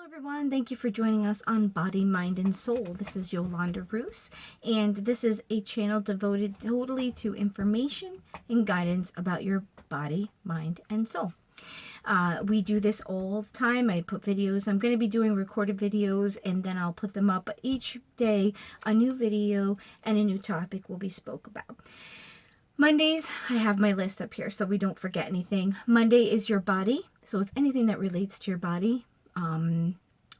Everyone, thank you for joining us on Body, Mind, and Soul. This is Yolanda Roos, and this is a channel devoted totally to information and guidance about your body, mind, and soul. We do this all the time. I put videos. I'm going to be doing recorded videos, and then I'll put them up each day. A new video and a new topic will be spoke about. Mondays, I have my list up here so we don't forget anything. Monday is your body, so it's anything that relates to your body.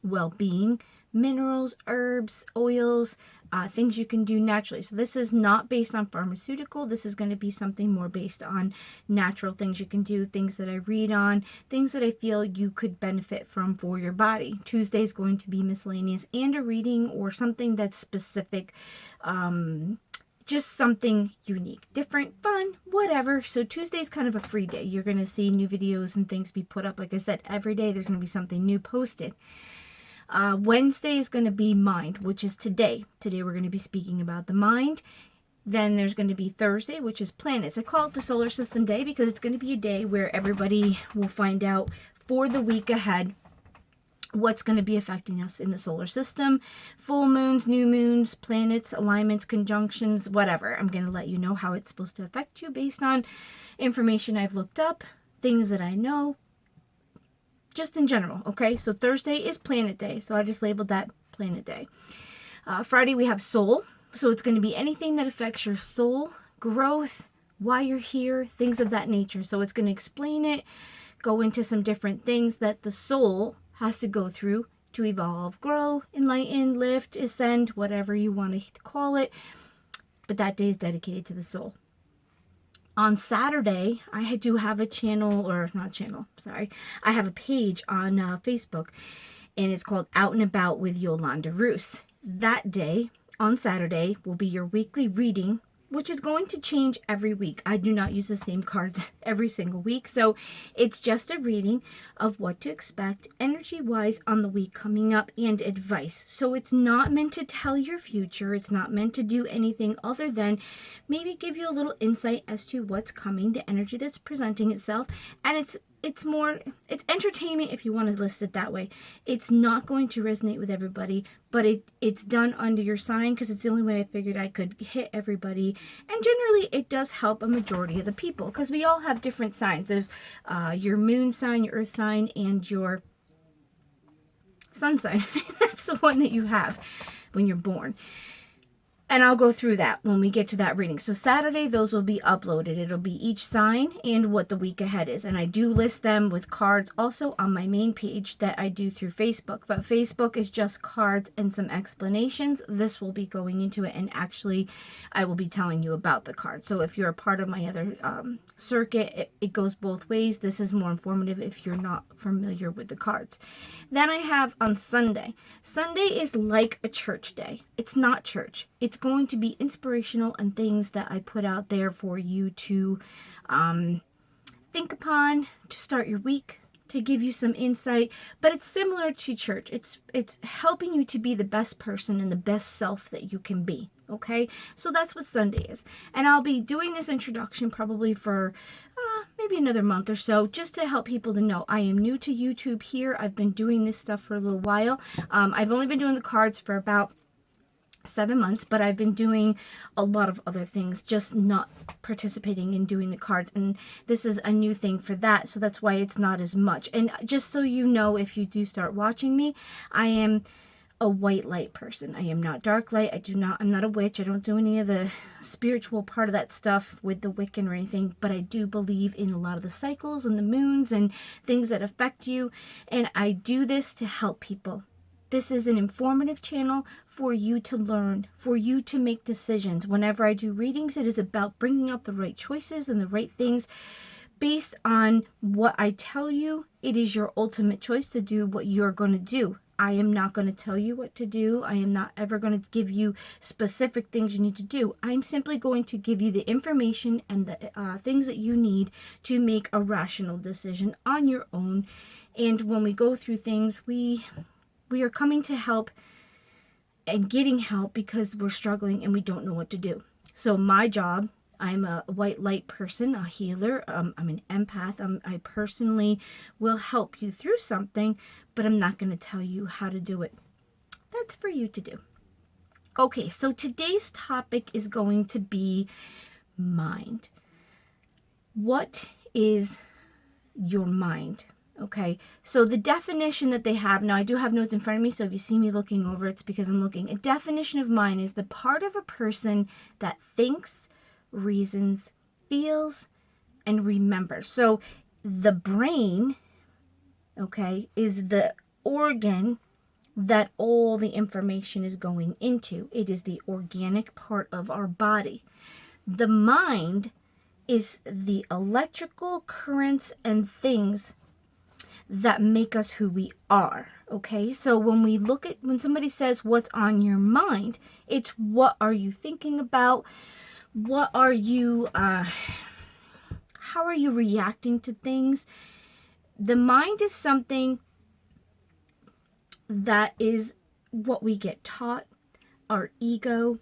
Well-being, minerals, herbs, oils, things you can do naturally. So this is not based on pharmaceutical. This is going to be something more based on natural things you can do, things that I read on, things that I feel you could benefit from for your body. Tuesday is going to be miscellaneous and a reading or something that's specific, just something unique, different, fun, whatever. So Tuesday is kind of a free day. You're going to see new videos and things be put up. Like I said, every day there's going to be something new posted. Wednesday is going to be mind, which is today. Today we're going to be speaking about the mind. Then there's going to be Thursday, which is planets. I call it the solar system day because it's going to be a day where everybody will find out for the week ahead what's going to be affecting us in the solar system. Full moons, new moons, planets, alignments, conjunctions, whatever. I'm going to let you know how it's supposed to affect you based on information I've looked up, things that I know, just in general, okay? So Thursday is planet day, so I just labeled that planet day. Friday we have soul, so it's going to be anything that affects your soul, growth, why you're here, things of that nature. So it's going to explain it, go into some different things that the soul has to go through to evolve, grow, enlighten, lift, ascend, whatever you want to call it. But that day is dedicated to the soul. On Saturday, I do have a channel, or not channel, sorry. I have a page on Facebook, and it's called Out and About with Yolanda Roos. That day, on Saturday, will be your weekly reading, which is going to change every week. I do not use the same cards every single week, so it's just a reading of what to expect energy-wise on the week coming up and advice. So it's not meant to tell your future. It's not meant to do anything other than maybe give you a little insight as to what's coming, the energy that's presenting itself, and it's entertainment if you want to list it that way. It's not going to resonate with everybody, but it's done under your sign because it's the only way I figured I could hit everybody. And generally it does help a majority of the people because we all have different signs. There's your moon sign, your earth sign, and your sun sign. That's the one that you have when you're born. And I'll go through that when we get to that reading. So Saturday, those will be uploaded. It'll be each sign and what the week ahead is. And I do list them with cards also on my main page that I do through Facebook. But Facebook is just cards and some explanations. This will be going into it. And actually, I will be telling you about the cards. So if you're a part of my other circuit, it goes both ways. This is more informative if you're not familiar with the cards. Then I have on Sunday. Sunday is like a church day. It's not church. It's going to be inspirational and things that I put out there for you to think upon, to start your week, to give you some insight. But it's similar to church. It's helping you to be the best person and the best self that you can be. Okay? So that's what Sunday is. And I'll be doing this introduction probably for maybe another month or so, just to help people to know I am new to YouTube here. I've been doing this stuff for a little while. I've only been doing the cards for about 7 months, but I've been doing a lot of other things, just not participating in doing the cards, and this is a new thing for that, so that's why it's not as much. And just so you know, if you do start watching me, I am a white light person. I am not dark light. I'm not a witch. I don't do any of the spiritual part of that stuff with the Wiccan or anything, but I do believe in a lot of the cycles and the moons and things that affect you, and I do this to help people. This is an informative channel for you to learn, for you to make decisions. Whenever I do readings, it is about bringing up the right choices and the right things based on what I tell you. It is your ultimate choice to do what you're going to do. I am not going to tell you what to do. I am not ever going to give you specific things you need to do. I'm simply going to give you the information and the things that you need to make a rational decision on your own. And when we go through things, we are coming to help and getting help because we're struggling and we don't know what to do. So my job I'm a white light person, a healer. I'm an empath. I personally will help you through something, but I'm not going to tell you how to do it. That's for you to do. Okay, so today's topic is going to be mind. What is your mind? Okay, so the definition that they have, now I do have notes in front of me, so if you see me looking over, it's because I'm looking. A definition of mind is the part of a person that thinks, reasons, feels, and remembers. So the brain, okay, is the organ that all the information is going into. It is the organic part of our body. The mind is the electrical currents and things that make us who we are. Okay, so when somebody says what's on your mind, it's what are you thinking about? What are you, how are you reacting to things? The mind is something that is what we get taught, our ego,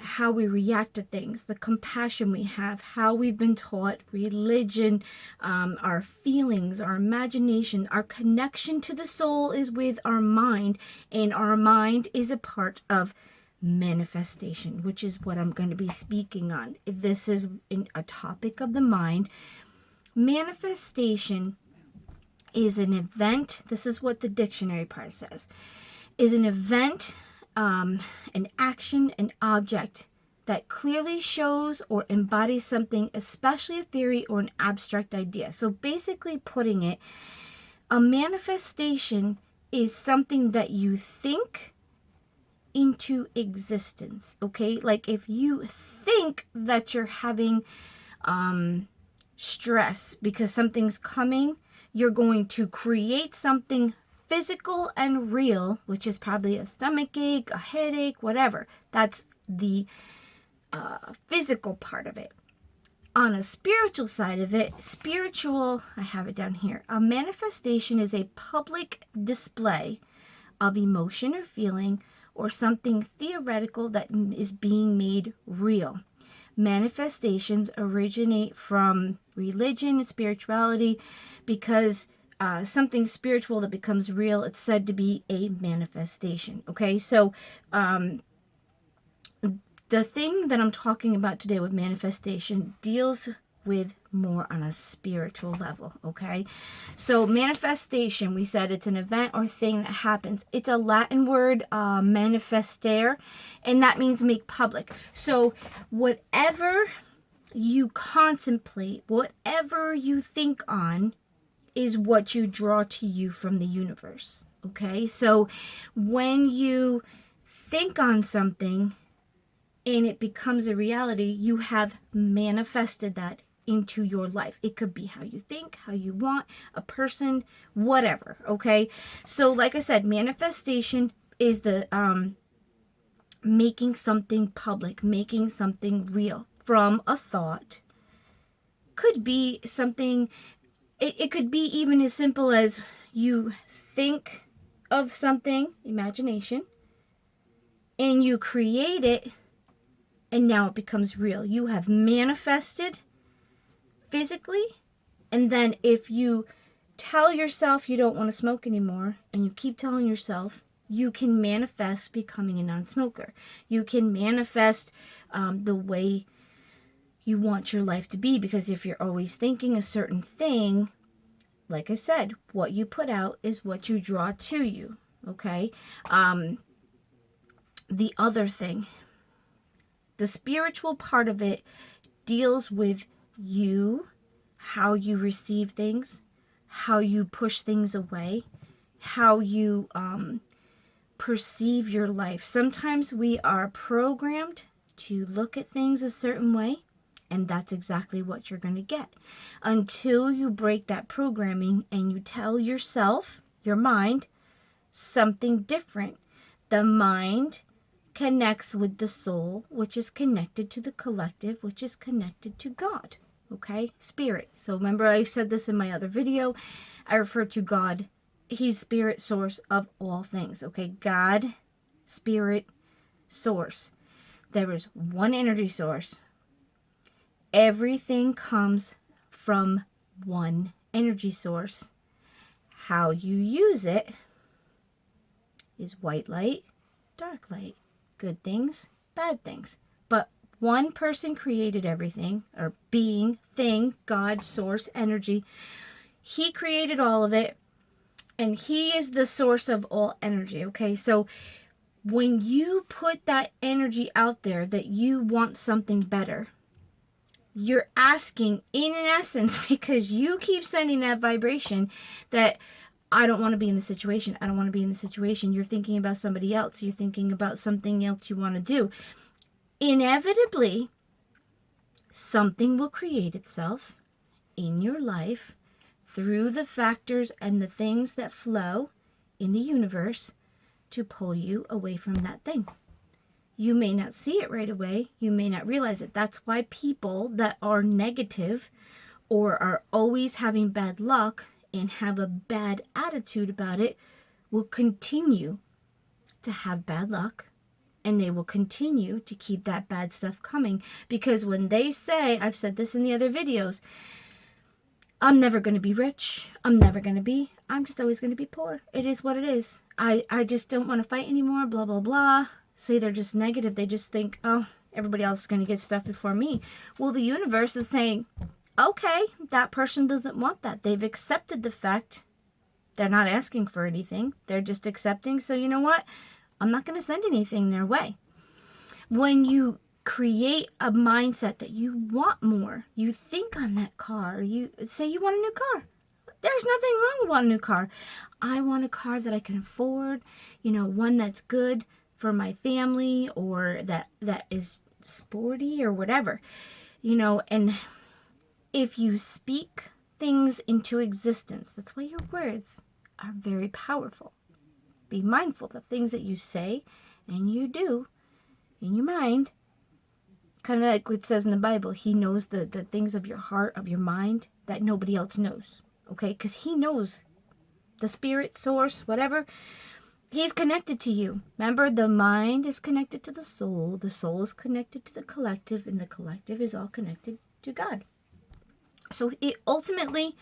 how we react to things, the compassion we have, how we've been taught, religion, our feelings, our imagination, our connection to the soul is with our mind, and our mind is a part of manifestation, which is what I'm going to be speaking on. This is a topic of the mind. Manifestation is an event, this is what the dictionary part says, is an event, an action, an object that clearly shows or embodies something, especially a theory or an abstract idea. So basically putting it, a manifestation is something that you think into existence, okay? Like if you think that you're having stress because something's coming, you're going to create something physical and real, which is probably a stomach ache, a headache, whatever. That's the physical part of it. On a spiritual side of it, I have it down here. A manifestation is a public display of emotion or feeling or something theoretical that is being made real. Manifestations originate from religion and spirituality because something spiritual that becomes real, it's said to be a manifestation. Okay, so the thing that I'm talking about today with manifestation deals with more on a spiritual level. Okay, so manifestation, we said it's an event or thing that happens. It's a Latin word, manifestare, and that means make public. So whatever you contemplate, whatever you think on, is what you draw to you from the universe. Okay, so when you think on something and it becomes a reality, you have manifested that into your life. It could be how you think, how you want, a person, whatever. Okay, so like I said, manifestation is the making something public, making something real from a thought. Could be something, it could be even as simple as you think of something, imagination, and you create it, and now it becomes real. You have manifested physically, and then if you tell yourself you don't want to smoke anymore, and you keep telling yourself, you can manifest becoming a non-smoker. You can manifest the way you want your life to be, because if you're always thinking a certain thing, like I said, what you put out is what you draw to you. Okay, the other thing, the spiritual part of it deals with you, how you receive things, how you push things away, how you perceive your life. Sometimes we are programmed to look at things a certain way, and that's exactly what you're going to get until you break that programming and you tell yourself, your mind, something different. The mind connects with the soul, which is connected to the collective, which is connected to God. Okay, spirit. So remember, I said this in my other video. I refer to God. He's spirit, source of all things. Okay, God, spirit, source. There is one energy source. Everything comes from one energy source. How you use it is white light, dark light, good things, bad things. But one person created everything, or being, thing, God, source, energy. He created all of it, and he is the source of all energy, okay? So when you put that energy out there that you want something better, you're asking, in essence, because you keep sending that vibration that I don't want to be in the situation. I don't want to be in the situation. You're thinking about somebody else. You're thinking about something else you want to do. Inevitably, something will create itself in your life through the factors and the things that flow in the universe to pull you away from that thing. You may not see it right away. You may not realize it. That's why people that are negative or are always having bad luck and have a bad attitude about it will continue to have bad luck, and they will continue to keep that bad stuff coming, because when they say, I've said this in the other videos, I'm never going to be rich, I'm just always going to be poor. It is what it is. I just don't want to fight anymore, blah, blah, blah. Say they're just negative. They just think, oh, everybody else is going to get stuff before me. Well, the universe is saying, okay, that person doesn't want that. They've accepted the fact. They're not asking for anything. They're just accepting. So you know what? I'm not going to send anything their way. When you create a mindset that you want more, you think on that car. You say you want a new car. There's nothing wrong with wanting a new car. I want a car that I can afford, one that's good for my family, or that is sporty or whatever, and if you speak things into existence, that's why your words are very powerful. Be mindful the things that you say and you do in your mind. Kind of like it says in the Bible, he knows the things of your heart, of your mind, that nobody else knows. Okay? Because he knows the spirit, source, whatever. He's connected to you. Remember, the mind is connected to the soul is connected to the collective, and the collective is all connected to God. So ultimately,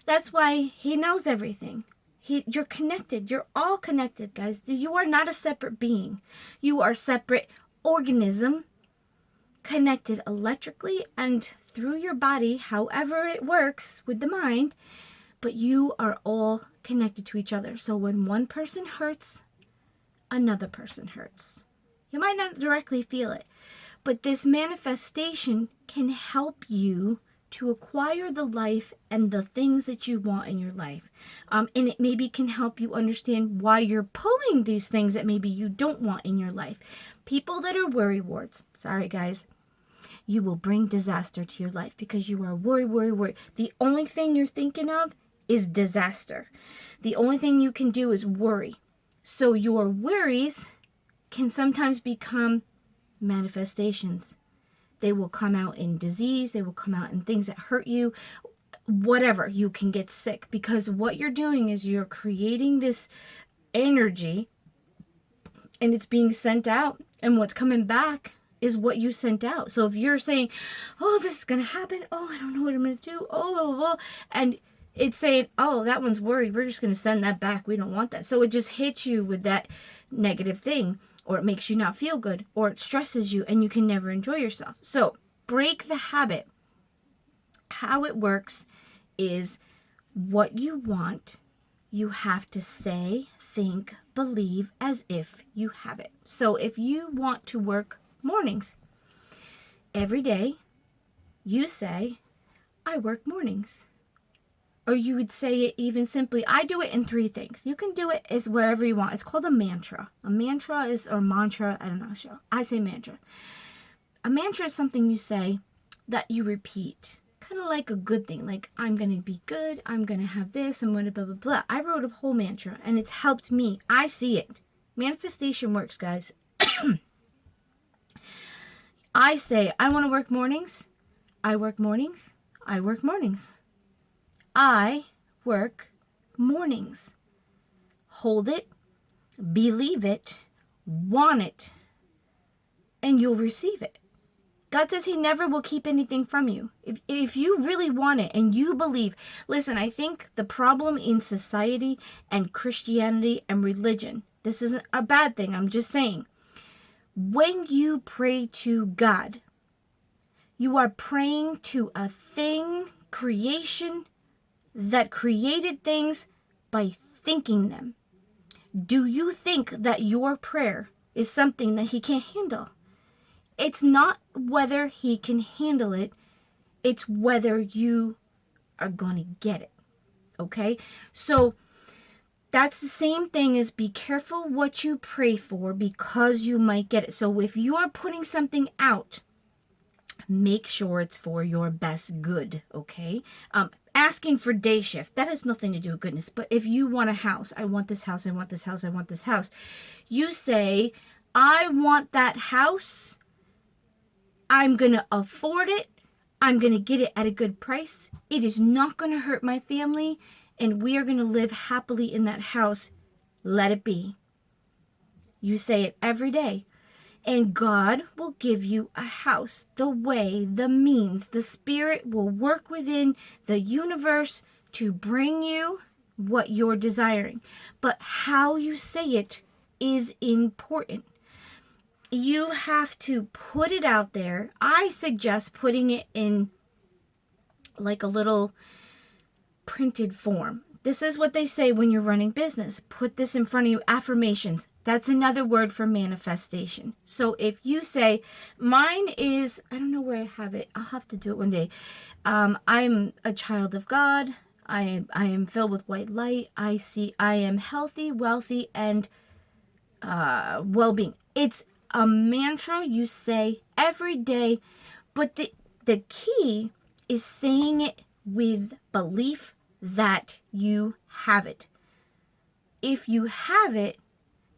that's why he knows everything. You're connected. You're all connected, guys. You are not a separate being. You are a separate organism, connected electrically and through your body, however it works with the mind, but you are all connected to each other. So when one person hurts, another person hurts. You might not directly feel it, but this manifestation can help you to acquire the life and the things that you want in your life. And it maybe can help you understand why you're pulling these things that maybe you don't want in your life. People that are worrywarts, sorry guys, you will bring disaster to your life because you are worry. The only thing you're thinking of is disaster. The only thing you can do is worry. So your worries can sometimes become manifestations. They will come out in disease. They will come out in things that hurt you. Whatever, you can get sick, because what you're doing is you're creating this energy and it's being sent out, and what's coming back is what you sent out. So if you're saying, oh, this is going to happen. Oh, I don't know what I'm going to do. Oh, blah, blah, blah. And it's saying, oh, that one's worried. We're just going to send that back. We don't want that. So it just hits you with that negative thing, or it makes you not feel good, or it stresses you and you can never enjoy yourself. So break the habit. How it works is what you want, you have to say, think, believe as if you have it. So if you want to work mornings, every day you say, I work mornings. Or you would say it even simply, I do it in 3 things. You can do it as wherever you want. It's called a mantra. A mantra is, or mantra, I don't know. I say mantra. A mantra is something you say that you repeat. Kind of like a good thing. Like, I'm going to be good. I'm going to have this. I'm going to blah, blah, blah. I wrote a whole mantra and it's helped me. I see it. Manifestation works, guys. I say, I want to work mornings. I work mornings. I work mornings. I work mornings. Hold it, believe it, want it, and you'll receive it. God says he never will keep anything from you. If you really want it and you believe, listen, I think the problem in society and Christianity and religion, this isn't a bad thing, I'm just saying, when you pray to God, you are praying to a thing, creation, that created things by thinking them. Do you think that your prayer is something that he can't handle? It's not whether he can handle it, it's whether you are going to get it. Okay? So that's the same thing as be careful what you pray for because you might get it. So if you are putting something out, make sure it's for your best good, okay? Asking for day shift, that has nothing to do with goodness. But if you want a house, I want this house, I want this house, I want this house. You say, I want that house. I'm going to afford it. I'm going to get it at a good price. It is not going to hurt my family. And we are going to live happily in that house. Let it be. You say it every day. And God will give you a house, the way, the means. The Spirit will work within the universe to bring you what you're desiring. But how you say it is important. You have to put it out there. I suggest putting it in like a little printed form. This is what they say when you're running business. Put this in front of you. Affirmations. That's another word for manifestation. So if you say, mine is, I don't know where I have it. I'll have to do it one day. I'm a child of God. I am filled with white light. I am healthy, wealthy, and well-being. It's a mantra you say every day. But the key is saying it with belief that you have it. If you have it,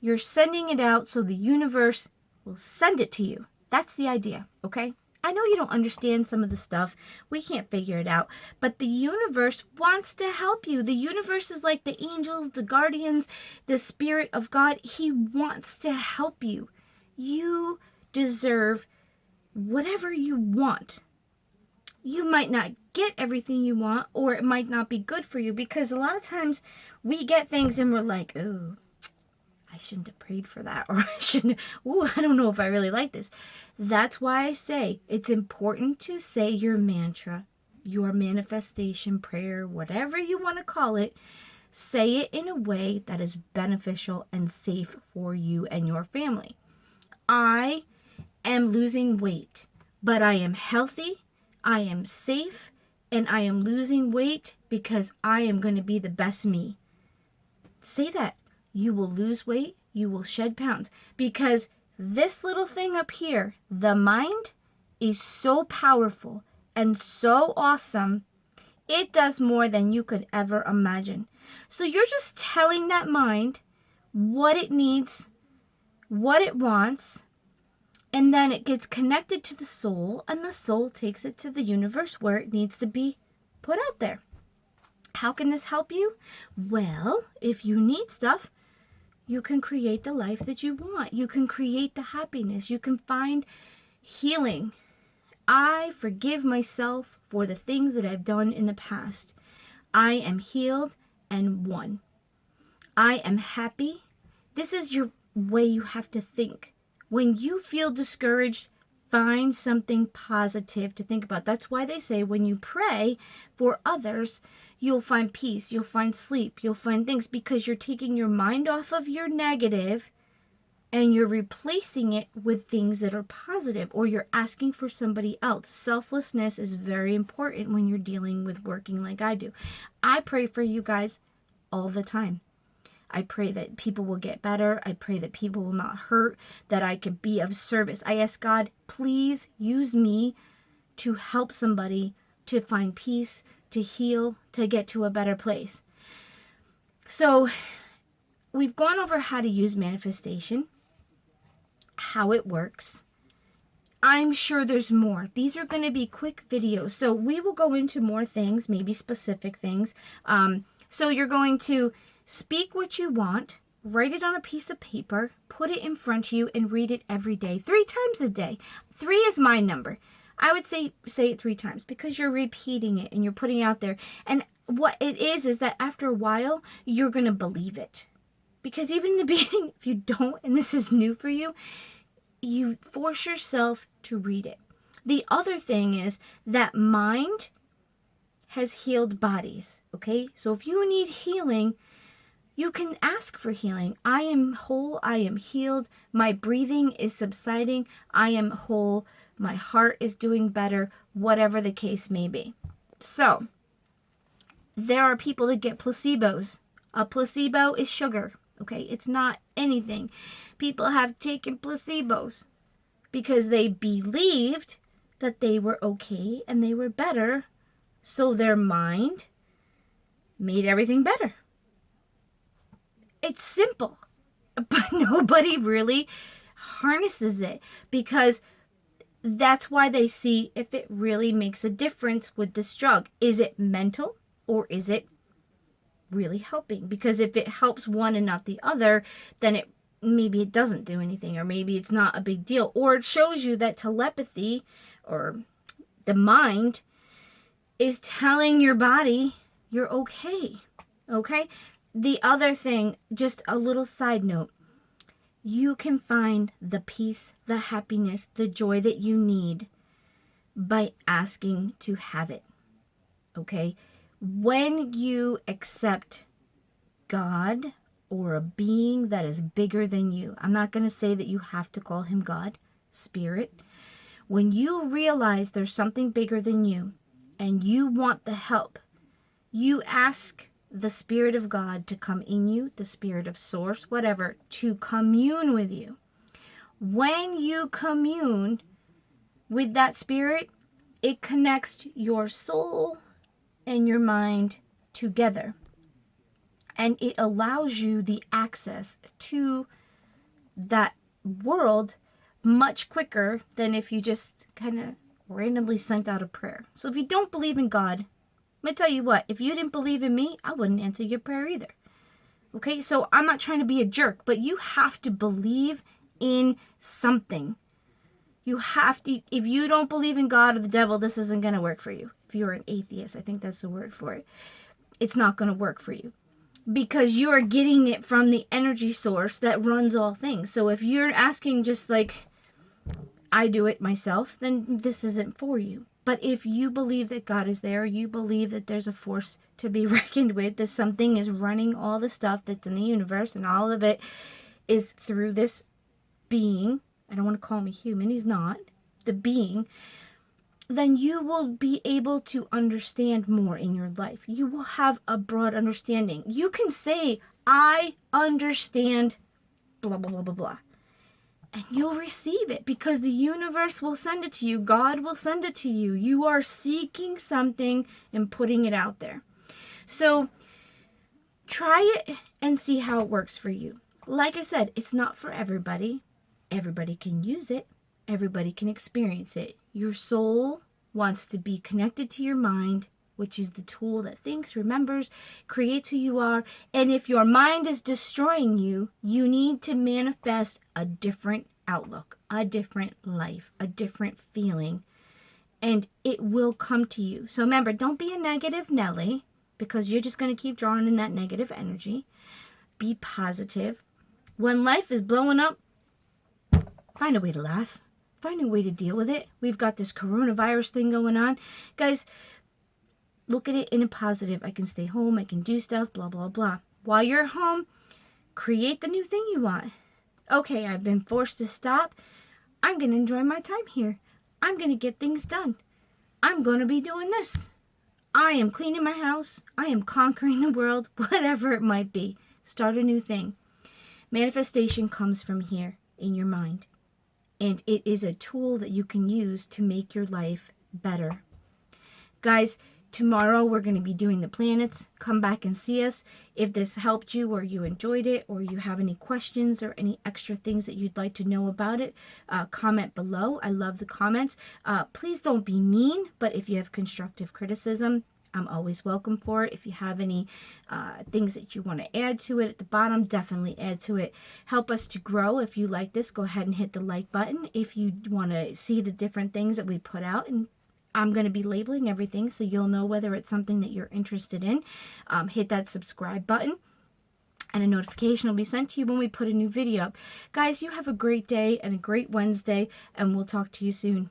you're sending it out so the universe will send it to you. That's the idea, okay? I know you don't understand some of the stuff. We can't figure it out. But the universe wants to help you. The universe is like the angels, the guardians, the Spirit of God. He wants to help you. You deserve whatever you want. You might not get everything you want, or it might not be good for you, because a lot of times we get things and we're like, oh, I shouldn't have prayed for that, or I don't know if I really like this. That's why I say it's important to say your mantra, your manifestation prayer, whatever you want to call it. Say it in a way that is beneficial and safe for you and your family. I am losing weight, but I am healthy, I am safe, and I am losing weight because I am going to be the best me. Say that. You will lose weight, you will shed pounds, because this little thing up here, the mind, is so powerful and so awesome. It does more than you could ever imagine. So you're just telling that mind what it needs, what it wants, and then it gets connected to the soul, and the soul takes it to the universe where it needs to be put out there. How can this help you? Well, if you need stuff, you can create the life that you want. You can create the happiness. You can find healing. I forgive myself for the things that I've done in the past. I am healed and won. I am happy. This is your way you have to think. When you feel discouraged, find something positive to think about. That's why they say when you pray for others, you'll find peace, you'll find sleep, you'll find things, because you're taking your mind off of your negative and you're replacing it with things that are positive, or you're asking for somebody else. Selflessness is very important when you're dealing with working like I do. I pray for you guys all the time. I pray that people will get better. I pray that people will not hurt, that I could be of service. I ask God, please use me to help somebody to find peace, to heal, to get to a better place. So we've gone over how to use manifestation, how it works. I'm sure there's more. These are going to be quick videos. So we will go into more things, maybe specific things. So you're going to speak what you want. write it on a piece of paper, put it in front of you, and read it every day, 3 times a day. 3 is my number. I would say it 3 times because you're repeating it and you're putting it out there. And what it is that after a while, you're going to believe it. Because even in the beginning, if you don't, and this is new for you, you force yourself to read it. The other thing is that mind has healed bodies, okay? So if you need healing, you can ask for healing. I am whole. I am healed. My breathing is subsiding. I am whole. My heart is doing better, whatever the case may be. So, there are people that get placebos. A placebo is sugar, okay? It's not anything. People have taken placebos because they believed that they were okay and they were better, so their mind made everything better. It's simple, but nobody really harnesses it because that's why they see if it really makes a difference with this drug. Is it mental or is it really helping? Because if it helps one and not the other, then maybe it doesn't do anything, or maybe it's not a big deal, or it shows you that telepathy or the mind is telling your body you're okay. Okay? The other thing, just a little side note, you can find the peace, the happiness, the joy that you need by asking to have it. Okay? When you accept God or a being that is bigger than you, I'm not going to say that you have to call him God, spirit. When you realize there's something bigger than you and you want the help, you ask the Spirit of God to come in you, the Spirit of Source, whatever, to commune with you. When you commune with that Spirit, it connects your soul and your mind together. And it allows you the access to that world much quicker than if you just kind of randomly sent out a prayer. So if you don't believe in God, let me tell you what, if you didn't believe in me, I wouldn't answer your prayer either. Okay, so I'm not trying to be a jerk, but you have to believe in something. You have to, if you don't believe in God or the devil, this isn't going to work for you. If you're an atheist, I think that's the word for it. It's not going to work for you. Because you are getting it from the energy source that runs all things. So if you're asking just like I do it myself, then this isn't for you. But if you believe that God is there, you believe that there's a force to be reckoned with, that something is running all the stuff that's in the universe, and all of it is through this being, I don't want to call him a human, he's not, the being, then you will be able to understand more in your life. You will have a broad understanding. You can say, I understand blah, blah, blah, blah, blah. And you'll receive it because the universe will send it to you. God will send it to you. You are seeking something and putting it out there. So try it and see how it works for you. Like I said, it's not for everybody. Everybody can use it. Everybody can experience it. Your soul wants to be connected to your mind, which is the tool that thinks, remembers, creates who you are. And if your mind is destroying you, you need to manifest a different outlook, a different life, a different feeling, and it will come to you. So remember, don't be a negative Nelly, because you're just going to keep drawing in that negative energy. Be positive. When life is blowing up, find a way to laugh. Find a way to deal with it. We've got this coronavirus thing going on. Guys, look at it in a positive. I can stay home. I can do stuff, blah, blah, blah. While you're home, create the new thing you want. Okay, I've been forced to stop. I'm going to enjoy my time here. I'm going to get things done. I'm going to be doing this. I am cleaning my house. I am conquering the world, whatever it might be. Start a new thing. Manifestation comes from here in your mind. And it is a tool that you can use to make your life better. Guys, tomorrow we're going to be doing the planets. Come back and see us. If this helped you or you enjoyed it or you have any questions or any extra things that you'd like to know about it, comment below. I love the comments. Please don't be mean, but if you have constructive criticism, I'm always welcome for it. If you have any things that you want to add to it at the bottom, definitely add to it. Help us to grow. If you like this, go ahead and hit the like button. If you want to see the different things that we put out, and I'm going to be labeling everything so you'll know whether it's something that you're interested in, hit that subscribe button, and a notification will be sent to you when we put a new video up. Guys, you have a great day and a great Wednesday, and we'll talk to you soon.